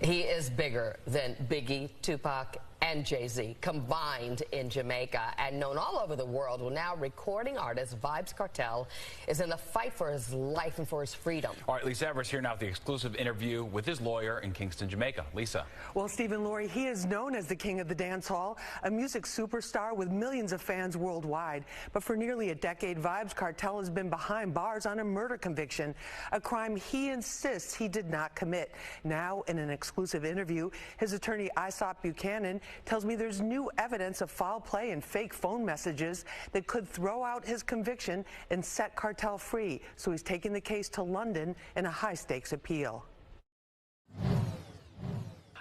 He is bigger than Biggie, Tupac, and Jay-Z combined in Jamaica and known all over the world. Well, now recording artist VYBZ KARTEL is in the fight for his life and for his freedom. All right, Lisa Evers here now with the exclusive interview with his lawyer in Kingston, Jamaica. Lisa. Well, Stephen Laurie, he is known as the king of the dance hall, a music superstar with millions of fans worldwide. But for nearly a decade, VYBZ KARTEL has been behind bars on a murder conviction, a crime he insists he did not commit. Now, in an exclusive interview, his attorney Buchanan tells me there's new evidence of foul play and fake phone messages that could throw out his conviction and set KARTEL free. So he's taking the case to London in a high-stakes appeal.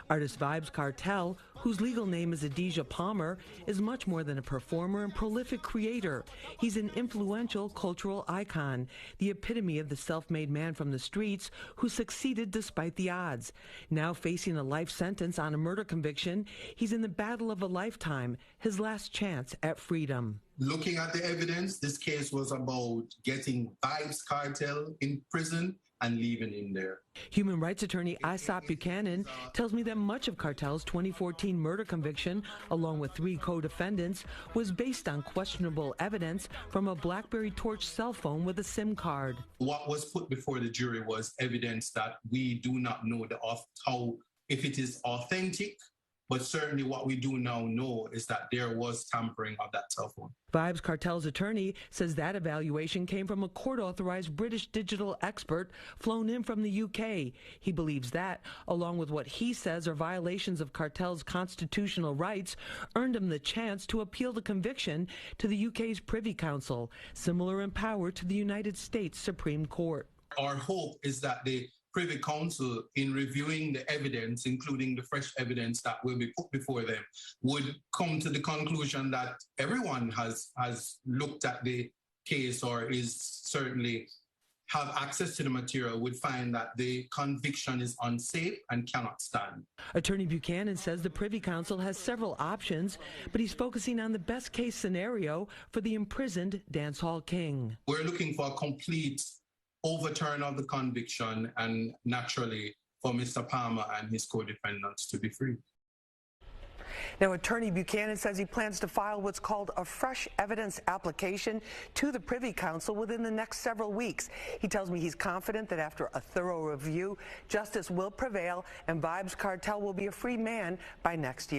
Artist VYBZ KARTEL, whose legal name is Adidja Palmer, is much more than a performer and prolific creator. He's an influential cultural icon, the epitome of the self-made man from the streets who succeeded despite the odds. Now facing a life sentence on a murder conviction, he's in the battle of a lifetime, his last chance at freedom. Looking at the evidence, this case was about getting VYBZ KARTEL in prison and leaving him there. Human rights attorney Buchanan tells me that much of KARTEL's 2014 murder conviction, along with 3 co-defendants, was based on questionable evidence from a BlackBerry Torch cell phone with a SIM card. What was put before the jury was evidence that we do not know if it is authentic, but certainly what we do now know is that there was tampering of that cell phone. VYBZ KARTEL's attorney says that evaluation came from a court-authorized British digital expert flown in from the UK. He believes that, along with what he says are violations of KARTEL's constitutional rights, earned him the chance to appeal the conviction to the UK's Privy Council, similar in power to the United States Supreme Court. Our hope is that the Privy Council, in reviewing the evidence, including the fresh evidence that will be put before them, would come to the conclusion that everyone has looked at the case or is certainly have access to the material, would find that the conviction is unsafe and cannot stand. Attorney Buchanan says the Privy Council has several options, but he's focusing on the best case scenario for the imprisoned dancehall king. We're looking for a complete overturn of the conviction and naturally for Mr. Palmer and his co-defendants to be free. Now, Attorney Buchanan says he plans to file what's called a fresh evidence application to the Privy Council within the next several weeks. He tells me he's confident that after a thorough review, justice will prevail and VYBZ KARTEL will be a free man by next year.